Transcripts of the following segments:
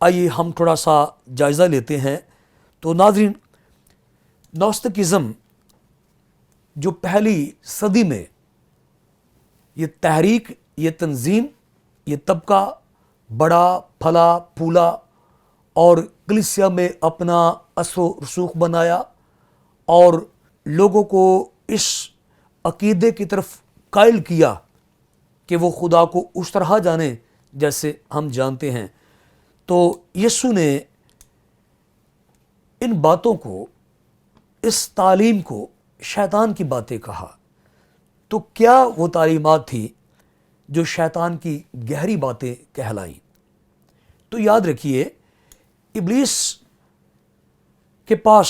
آئیے ہم تھوڑا سا جائزہ لیتے ہیں۔ تو ناظرین، نوستکزم جو پہلی صدی میں یہ تحریک، یہ تنظیم، یہ طبقہ بڑا پھلا پھولا اور کلیسیا میں اپنا اثر و رسوخ بنایا اور لوگوں کو اس عقیدے کی طرف قائل کیا کہ وہ خدا کو اس طرح جانے جیسے ہم جانتے ہیں، تو یسوع نے ان باتوں کو، اس تعلیم کو شیطان کی باتیں کہا۔ تو کیا وہ تعلیمات تھی جو شیطان کی گہری باتیں کہلائیں؟ تو یاد رکھیے، ابلیس کے پاس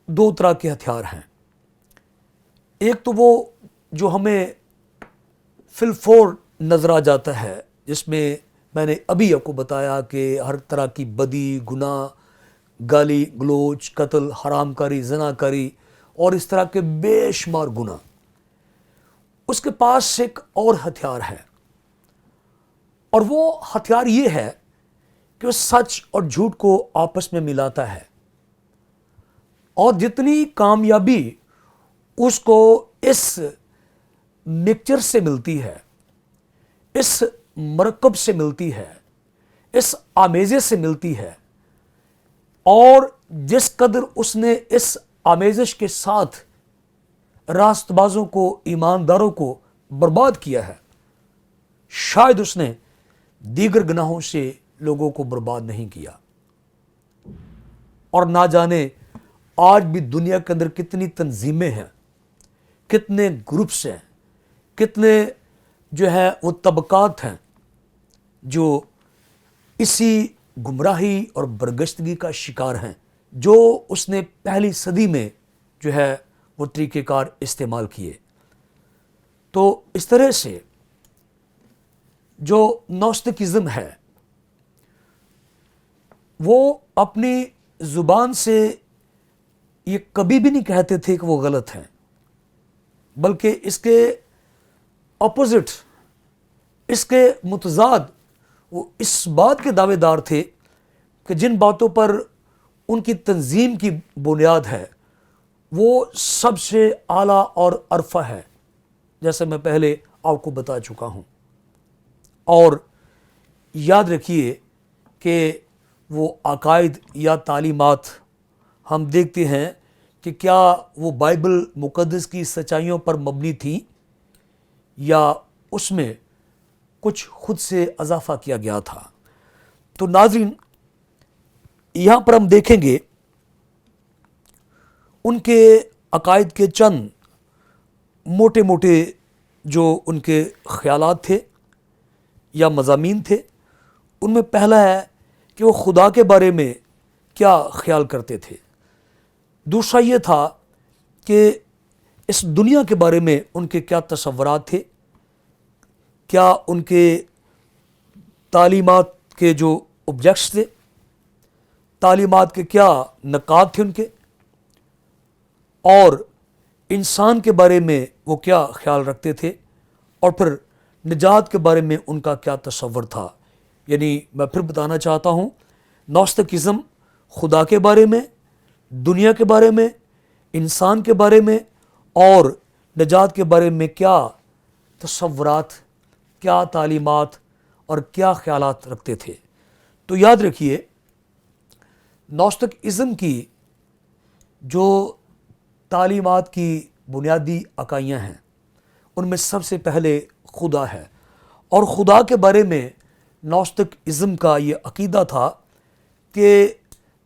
دو طرح کے ہتھیار ہیں۔ ایک تو وہ جو ہمیں فی الفور نظر آ جاتا ہے، جس میں میں نے ابھی آپ کو بتایا کہ ہر طرح کی بدی، گناہ، گالی گلوچ، قتل، حرام کاری، زنا کاری اور اس طرح کے بے شمار گناہ۔ اس کے پاس ایک اور ہتھیار ہے، اور وہ ہتھیار یہ ہے کہ وہ سچ اور جھوٹ کو آپس میں ملاتا ہے، اور جتنی کامیابی اس کو اس مکسچر سے ملتی ہے، اس مرکب سے ملتی ہے، اس آمیزے سے ملتی ہے، اور جس قدر اس نے اس آمیزش کے ساتھ راست بازوں کو، ایمانداروں کو برباد کیا ہے، شاید اس نے دیگر گناہوں سے لوگوں کو برباد نہیں کیا۔ اور نہ جانے آج بھی دنیا کے اندر کتنی تنظیمیں ہیں، کتنے گروپس ہیں، کتنے جو ہے وہ طبقات ہیں جو اسی گمراہی اور برگشتگی کا شکار ہیں، جو اس نے پہلی صدی میں جو ہے وہ طریقہ کار استعمال کیے۔ تو اس طرح سے جو نوستکزم ہے، وہ اپنی زبان سے یہ کبھی بھی نہیں کہتے تھے کہ وہ غلط ہیں، بلکہ اس کے اپوزٹ، اس کے متضاد، وہ اس بات کے دعوے دار تھے کہ جن باتوں پر ان کی تنظیم کی بنیاد ہے وہ سب سے اعلیٰ اور عرفہ ہے، جیسے میں پہلے آپ کو بتا چکا ہوں۔ اور یاد رکھیے کہ وہ عقائد یا تعلیمات ہم دیکھتے ہیں کہ کیا وہ بائبل مقدس کی سچائیوں پر مبنی تھی یا اس میں کچھ خود سے اضافہ کیا گیا تھا۔ تو ناظرین، یہاں پر ہم دیکھیں گے ان کے عقائد کے چند موٹے موٹے جو ان کے خیالات تھے یا مضامین تھے۔ ان میں پہلا ہے کہ وہ خدا کے بارے میں کیا خیال کرتے تھے۔ دوسرا یہ تھا کہ اس دنیا کے بارے میں ان کے کیا تصورات تھے، کیا ان کے تعلیمات کے جو آبجیکٹس تھے، تعلیمات کے کیا نکات تھے ان کے، اور انسان کے بارے میں وہ کیا خیال رکھتے تھے، اور پھر نجات کے بارے میں ان کا کیا تصور تھا۔ یعنی میں پھر بتانا چاہتا ہوں، نوستکزم خدا کے بارے میں، دنیا کے بارے میں، انسان کے بارے میں اور نجات کے بارے میں کیا تصورات، کیا تعلیمات اور کیا خیالات رکھتے تھے۔ تو یاد رکھیے، نوستکزم کی جو تعلیمات کی بنیادی اکائیاں ہیں، ان میں سب سے پہلے خدا ہے، اور خدا کے بارے میں نوستکزم کا یہ عقیدہ تھا کہ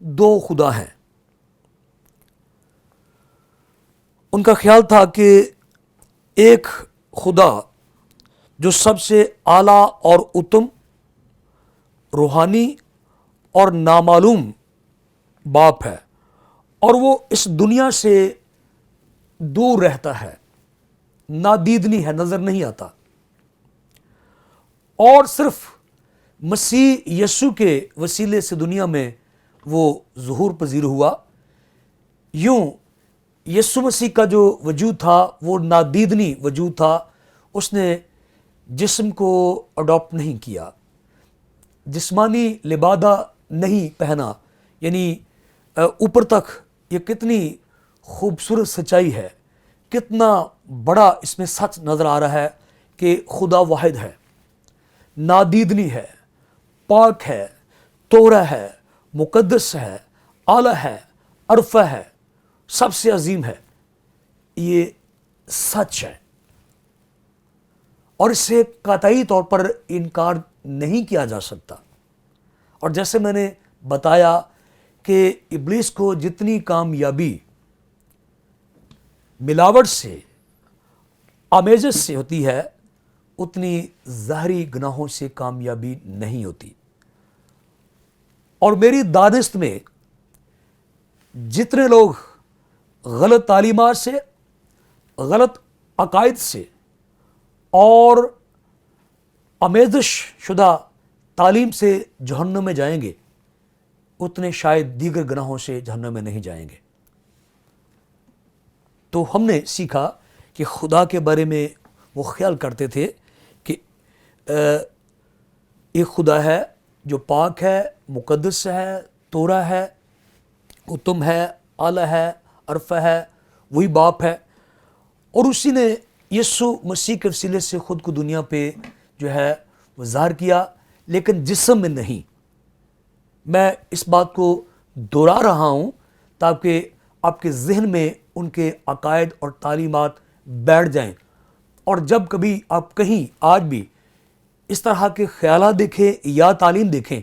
دو خدا ہیں۔ ان کا خیال تھا کہ ایک خدا جو سب سے اعلیٰ اور اتم، روحانی اور نامعلوم باپ ہے، اور وہ اس دنیا سے دور رہتا ہے، نادیدنی ہے، نظر نہیں آتا، اور صرف مسیح یسوع کے وسیلے سے دنیا میں وہ ظہور پذیر ہوا۔ یوں یسوع مسیح کا جو وجود تھا وہ نادیدنی وجود تھا، اس نے جسم کو اڈاپٹ نہیں کیا، جسمانی لبادہ نہیں پہنا، یعنی اوپر تک یہ کتنی خوبصورت سچائی ہے، کتنا بڑا اس میں سچ نظر آ رہا ہے کہ خدا واحد ہے، نادیدنی ہے، پاک ہے، توڑا ہے، مقدس ہے، اعلیٰ ہے، عرفہ ہے، سب سے عظیم ہے۔ یہ سچ ہے اور اس سے قطعی طور پر انکار نہیں کیا جا سکتا۔ اور جیسے میں نے بتایا کہ ابلیس کو جتنی کامیابی ملاوٹ سے، آمیزش سے ہوتی ہے، اتنی ظاہری گناہوں سے کامیابی نہیں ہوتی۔ اور میری دانست میں جتنے لوگ غلط تعلیمات سے، غلط عقائد سے اور آمیزش شدہ تعلیم سے جہنم میں جائیں گے، اتنے شاید دیگر گناہوں سے جہنم میں نہیں جائیں گے۔ تو ہم نے سیکھا کہ خدا کے بارے میں وہ خیال کرتے تھے کہ ایک خدا ہے جو پاک ہے، مقدس ہے، توڑا ہے، اتم ہے، اعلیٰ ہے، عرفہ ہے، وہی باپ ہے، اور اسی نے یسوع مسیح کے وسیلے سے خود کو دنیا پہ جو ہے وہ ظاہر کیا، لیکن جسم میں نہیں۔ میں اس بات کو دہرا رہا ہوں تاکہ آپ کے ذہن میں ان کے عقائد اور تعلیمات بیٹھ جائیں، اور جب کبھی آپ کہیں آج بھی اس طرح کے خیالات دیکھیں یا تعلیم دیکھیں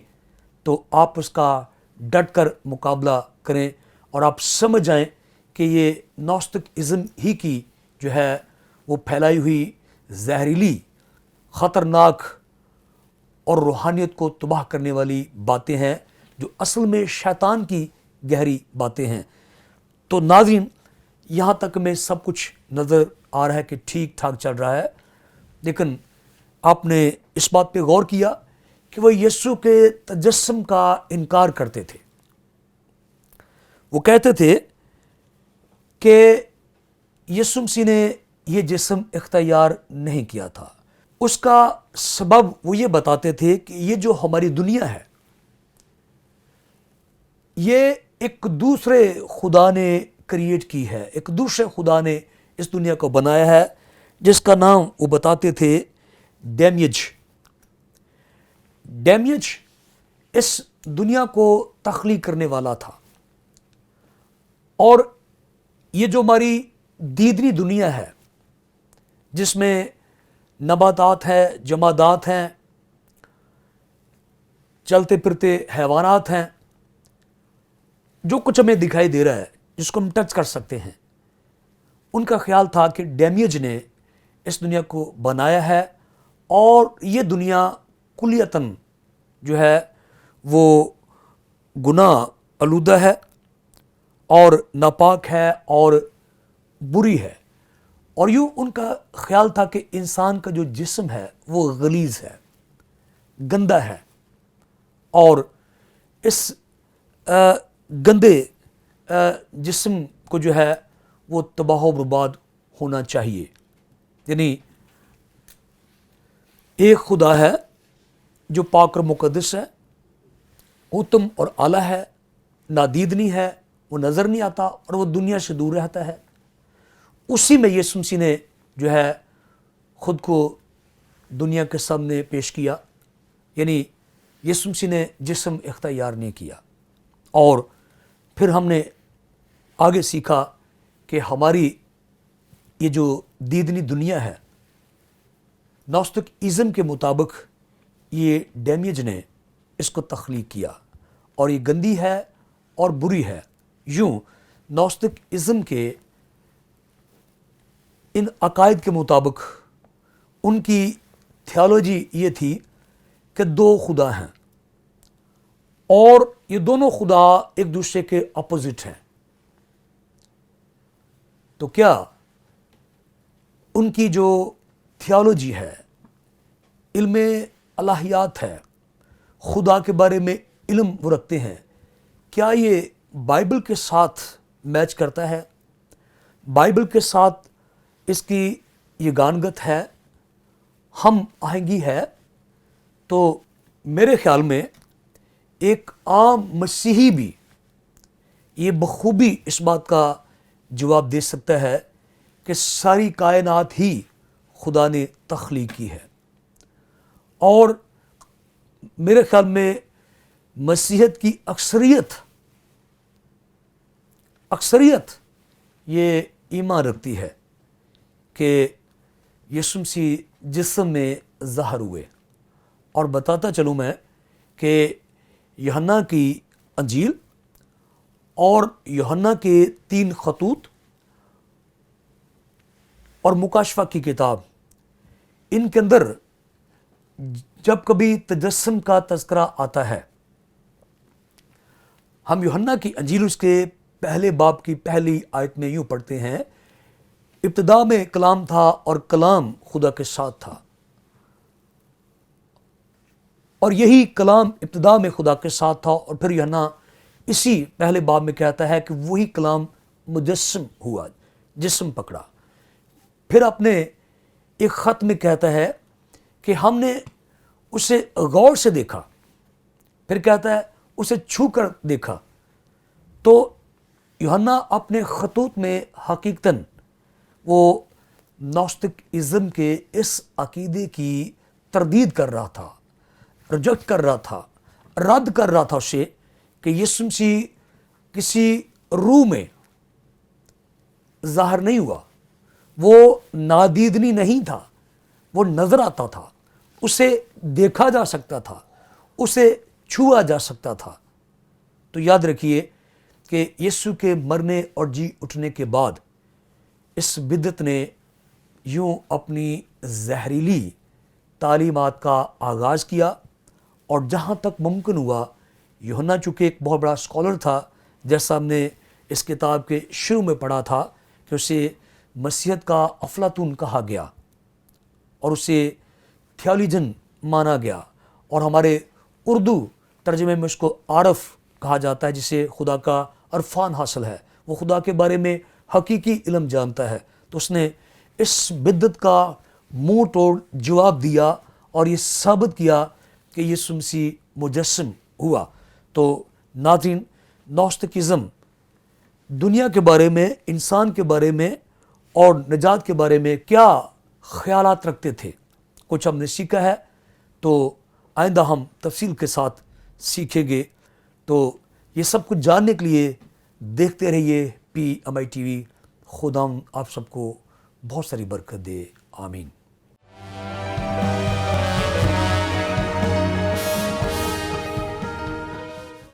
تو آپ اس کا ڈٹ کر مقابلہ کریں اور آپ سمجھ جائیں کہ یہ نوستکزم ہی کی جو ہے وہ پھیلائی ہوئی زہریلی، خطرناک اور روحانیت کو تباہ کرنے والی باتیں ہیں، جو اصل میں شیطان کی گہری باتیں ہیں۔ تو ناظرین، یہاں تک میں سب کچھ نظر آ رہا ہے کہ ٹھیک ٹھاک چل رہا ہے، لیکن آپ نے اس بات پہ غور کیا کہ وہ یسوع کے تجسم کا انکار کرتے تھے۔ وہ کہتے تھے کہ یسوع مسیح نے یہ جسم اختیار نہیں کیا تھا۔ اس کا سبب وہ یہ بتاتے تھے کہ یہ جو ہماری دنیا ہے، یہ ایک دوسرے خدا نے کریٹ کی ہے، ایک دوسرے خدا نے اس دنیا کو بنایا ہے، جس کا نام وہ بتاتے تھے ڈیمیج۔ ڈیمیج اس دنیا کو تخلیق کرنے والا تھا، اور یہ جو ہماری دیدنی دنیا ہے، جس میں نباتات ہیں، جمادات ہیں، چلتے پھرتے حیوانات ہیں، جو کچھ ہمیں دکھائی دے رہا ہے، جس کو ہم ٹچ کر سکتے ہیں، ان کا خیال تھا کہ ڈیمیج نے اس دنیا کو بنایا ہے، اور یہ دنیا کلیتاً جو ہے وہ گناہ آلودہ ہے اور ناپاک ہے اور بری ہے۔ اور یوں ان کا خیال تھا کہ انسان کا جو جسم ہے وہ غلیظ ہے، گندا ہے، اور اس گندے جسم کو جو ہے وہ تباہ و برباد ہونا چاہیے۔ یعنی ایک خدا ہے جو پاک اور مقدس ہے، اتم اور اعلیٰ ہے، نادیدنی ہے، وہ نظر نہیں آتا اور وہ دنیا سے دور رہتا ہے۔ اسی میں یسوع مسیح نے جو ہے خود کو دنیا کے سامنے پیش کیا، یعنی یسوع مسیح نے جسم اختیار نہیں کیا۔ اور پھر ہم نے آگے سیکھا کہ ہماری یہ جو دیدنی دنیا ہے، نوستکزم کے مطابق یہ ڈیمیج نے اس کو تخلیق کیا، اور یہ گندی ہے اور بری ہے۔ یوں نوستکزم کے ان عقائد کے مطابق ان کی تھیالوجی یہ تھی کہ دو خدا ہیں، اور یہ دونوں خدا ایک دوسرے کے اپوزٹ ہیں۔ تو کیا ان کی جو تھیالوجی ہے، علم الہیات ہے، خدا کے بارے میں علم وہ رکھتے ہیں، کیا یہ بائبل کے ساتھ میچ کرتا ہے؟ بائبل کے ساتھ اس کی یہ گانگت ہے، ہم آہنگی ہے؟ تو میرے خیال میں ایک عام مسیحی بھی یہ بخوبی اس بات کا جواب دے سکتا ہے کہ ساری کائنات ہی خدا نے تخلیق کی ہے، اور میرے خیال میں مسیحیت کی اکثریت یہ ایمان رکھتی ہے کہ یسوع مسیح جسم میں ظاہر ہوئے۔ اور بتاتا چلوں میں کہ یوحنا کی انجیل اور یوحنا کے 3 خطوط اور مکاشفہ کی کتاب، ان کے اندر جب کبھی تجسم کا تذکرہ آتا ہے، ہم یوحنا کی انجیل اس کے پہلے باب کی پہلی آیت میں یوں پڑھتے ہیں، ابتدا میں کلام تھا اور کلام خدا کے ساتھ تھا، اور یہی کلام ابتدا میں خدا کے ساتھ تھا۔ اور پھر یوحنا اسی پہلے باب میں کہتا ہے کہ وہی کلام مجسم ہوا، جسم پکڑا۔ پھر اپنے ایک خط میں کہتا ہے کہ ہم نے اسے غور سے دیکھا، پھر کہتا ہے اسے چھو کر دیکھا۔ تو یوحنا اپنے خطوط میں حقیقتاً وہ نوستکزم کے اس عقیدے کی تردید کر رہا تھا، ریجیکٹ کر رہا تھا، رد کر رہا تھا اسے، کہ یسوع مسیح کسی روح میں ظاہر نہیں ہوا، وہ نادیدنی نہیں تھا، وہ نظر آتا تھا، اسے دیکھا جا سکتا تھا، اسے چھوا جا سکتا تھا۔ تو یاد رکھیے کہ یسوع کے مرنے اور جی اٹھنے کے بعد اس بدعت نے یوں اپنی زہریلی تعلیمات کا آغاز کیا، اور جہاں تک ممکن ہوا، یوحنا چونکہ ایک بہت بڑا اسکالر تھا، جیسا ہم نے اس کتاب کے شروع میں پڑھا تھا کہ اسے مسیحیت کا افلاطون کہا گیا اور اسے تھیولوجن مانا گیا، اور ہمارے اردو ترجمے میں اس کو عارف کہا جاتا ہے، جسے خدا کا عرفان حاصل ہے، وہ خدا کے بارے میں حقیقی علم جانتا ہے۔ تو اس نے اس بدعت کا منہ توڑ جواب دیا اور یہ ثابت کیا کہ یسوع مسیح مجسم ہوا۔ تو ناظرین، نوستکزم دنیا کے بارے میں، انسان کے بارے میں اور نجات کے بارے میں کیا خیالات رکھتے تھے، کچھ ہم نے سیکھا ہے، تو آئندہ ہم تفصیل کے ساتھ سیکھیں گے۔ تو یہ سب کچھ جاننے کے لیے دیکھتے رہیے PMI TV۔ خدا آپ سب کو بہت ساری برکت دے، آمین۔